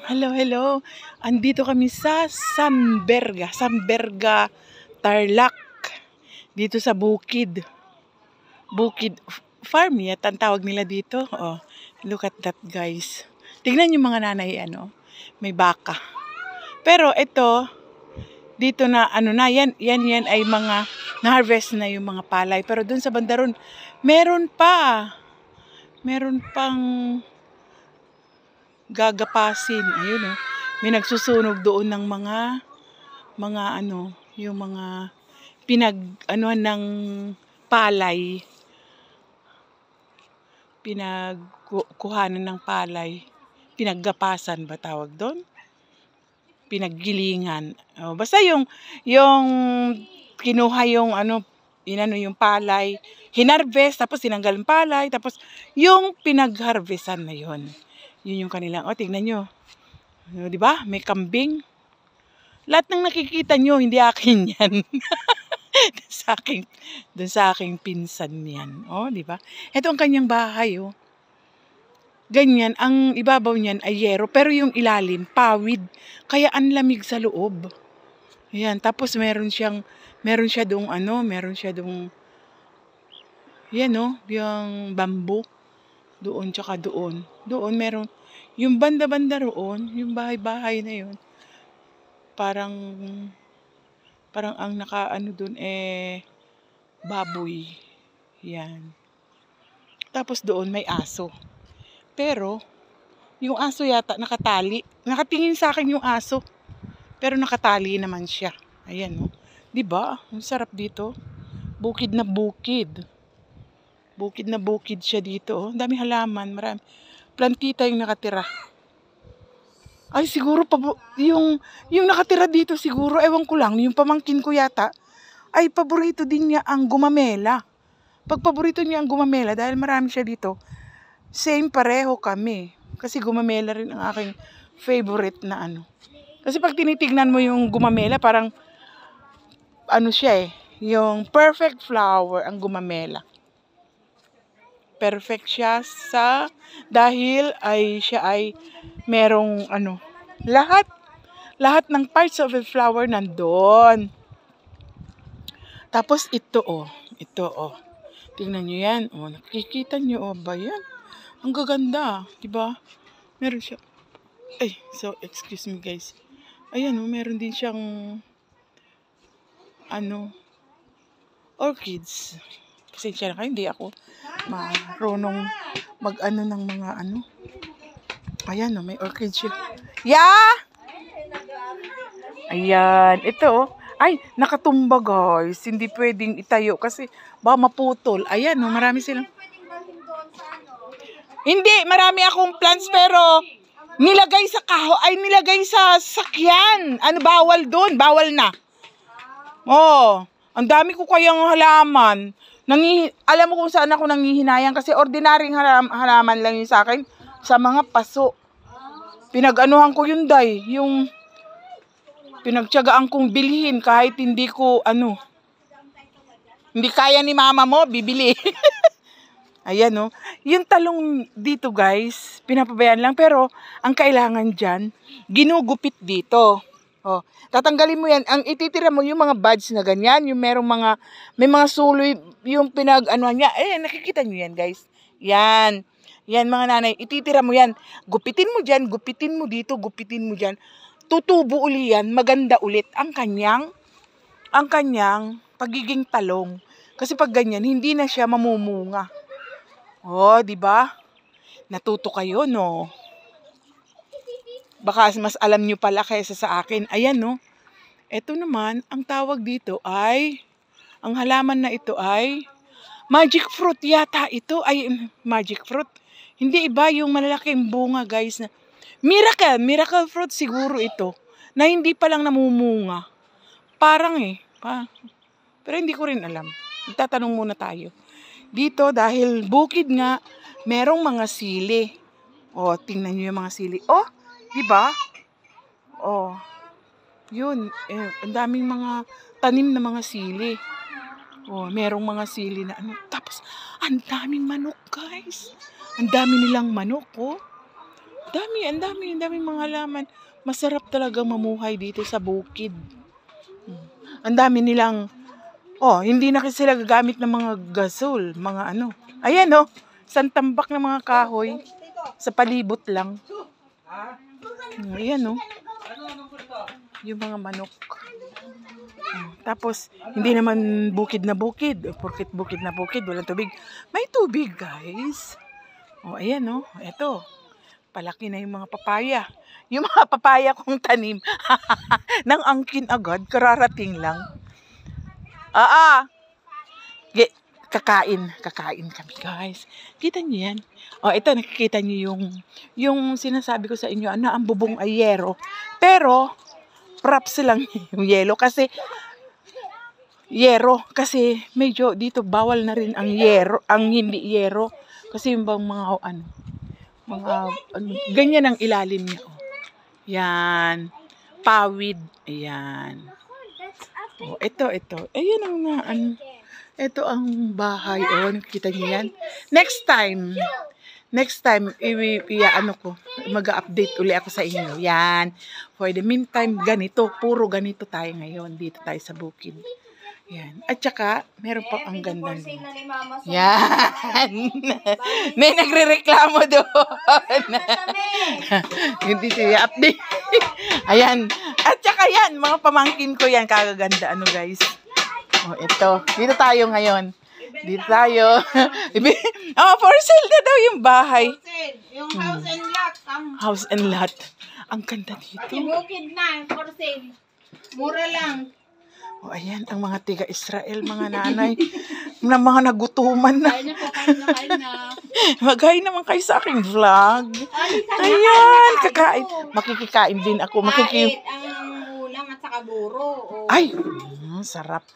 Hello, hello. Andito kami sa Samberga, Tarlac. Dito sa Bukid. Bukid Farm, yata ang tawag nila dito. Oh, look at that, guys. Tingnan yung mga nanay, may baka. Pero ito, dito na, yan ay mga na-harvest na yung mga palay. Pero dun sa bandaron, meron pang gagapasin. Ayun, oh. May nagsusunog doon ng mga yung mga ng palay. Pinagkuhanan ng palay. Pinaggapasan ba tawag doon? Pinaggilingan. Oh, basta yung kinuha yung yung palay, hinarvest, tapos tinanggal yung palay, tapos yung pinagharvestan na yun. Yun yung kanilang, tingnan nyo. Di ba? May kambing. Lahat ng nakikita nyo, hindi akin yan. Dun sa aking pinsan yan. Di ba? Ito ang kanyang bahay, Ganyan, ang ibabaw niyan ay yero, pero yung ilalim, pawid. Kaya ang lamig sa loob. Ayan, tapos meron siya doong yan, yung bamboo. Doon, tsaka doon. Doon meron, yung banda-banda roon, yung bahay-bahay na yun, parang ang doon baboy. Yan. Tapos doon may aso. Pero, yung aso yata nakatali. Nakatingin sa akin yung aso. Pero nakatali naman siya. Ayan, Diba? Ang sarap dito. Bukid na bukid. Bukid na bukid siya dito. Ang dami halaman. Marami. Plantita yung nakatira. Ay, siguro yung nakatira dito siguro, ewan ko lang, yung pamangkin ko yata, ay paborito din niya ang gumamela. Pag paborito niya ang gumamela, dahil marami siya dito, same pareho kami. Kasi gumamela rin ang aking favorite na Kasi pag tinitignan mo yung gumamela, parang siya yung perfect flower ang gumamela. Perfect siya dahil siya ay merong lahat ng parts of the flower nandoon. Tapos ito tingnan nyo yan, nakikita nyo ba yan? Ang gaganda, diba? Meron siya, excuse me guys. Ayan, meron din siyang orchids. Pasensya na kayo, hindi ako marunong ng mga Ayan, may orchid siya. Ayan, ito ay, nakatumba guys. Hindi pwedeng itayo kasi baka maputol. Ayan, marami silang. Hindi, marami akong plants pero nilagay sa nilagay sa sakyan. Bawal doon, bawal na. Ang dami ko kayang halaman. Alam mo kung saan ako nangihinayang kasi ordinaryong halaman lang yun sa akin, sa mga paso. Pinag-anuhan ko yun, yung pinagtiyagaan kong bilhin kahit hindi ko hindi kaya ni mama mo, bibili. Ayan, yung talong dito guys, pinapabayaan lang, pero ang kailangan dyan, ginugupit dito. Tatanggalin mo yan, ang ititira mo yung mga buds na ganyan, yung may mga suloy, yung niya, nakikita nyo yan guys. Yan mga nanay, ititira mo yan, gupitin mo dyan, gupitin mo dito, gupitin mo dyan, tutubo uli yan, maganda ulit ang kanyang pagiging talong. Kasi pag ganyan, hindi na siya mamumunga. Diba? Natuto kayo, no? Baka mas alam nyo pala kaysa sa akin. Ayan, Ito naman, ang tawag dito ay, ang halaman na ito ay, magic fruit yata ito. Ay, magic fruit. Hindi iba yung malalaking bunga, guys. Miracle fruit siguro ito. Na hindi pa lang namumunga. Parang pero hindi ko rin alam. Magtatanong muna tayo. Dito, dahil bukid nga, merong mga sili. Tingnan nyo yung mga sili. Diba? Yun. Ang daming mga tanim na mga sili. Merong mga sili na Tapos, ang daming manok, guys. Ang dami nilang manok, Ang daming mga halaman. Masarap talaga mamuhay dito sa bukid. Ang dami nilang, hindi na kasi sila gagamit ng mga gasol, mga ano. Ayan isang tambak ng mga kahoy sa palibot lang. Ayan yung mga manok. Tapos, hindi naman bukid na bukid. Porket bukid na bukid, walang tubig. May tubig, guys. Ayan eto. Palaki na yung mga papaya. Yung mga papaya kong tanim. Nang angkin agad, kararating lang. Kakain kami, guys. Kita niyo yan? Ito, nakikita niyo yung sinasabi ko sa inyo, ang bubong ay yero. Pero, props lang yung yelo kasi medyo dito bawal na rin ang yero, ang hindi yero. Kasi yung bang mga ganyan ang ilalim niya. Yan. Pawid. Ayan. Ito. Ayan ito ang bahay. Nakikita niyo yan. Next time, mag-update uli ako sa inyo. Yan. For the meantime, puro ganito tayo ngayon. Dito tayo sa bukid. Yan. At saka, meron pa ang ganda. Yan. May nagre-reklamo doon. Hindi siya update. Ayan. At saka yan, mga pamangkin ko yan. Kagaganda, guys. Ito. Dito tayo ngayon. Dito tayo. For sale na daw yung bahay. Yung house and lot. House and lot. Ang ganda dito. Bukid na, for sale. Mura lang. Ayan, ang mga tiga-Israel, mga nanay, na mga nagutuman na. Kain na. Mag-hi naman kayo sa aking vlog. Ayan, kakain. Makikikain din ako. Kahit ang ulam at saka buro. Ay, sarap.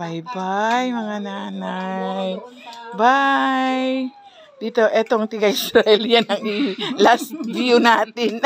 Bye-bye, mga nanay. Bye. Dito, etong tiga-Israel, yan ang last view natin.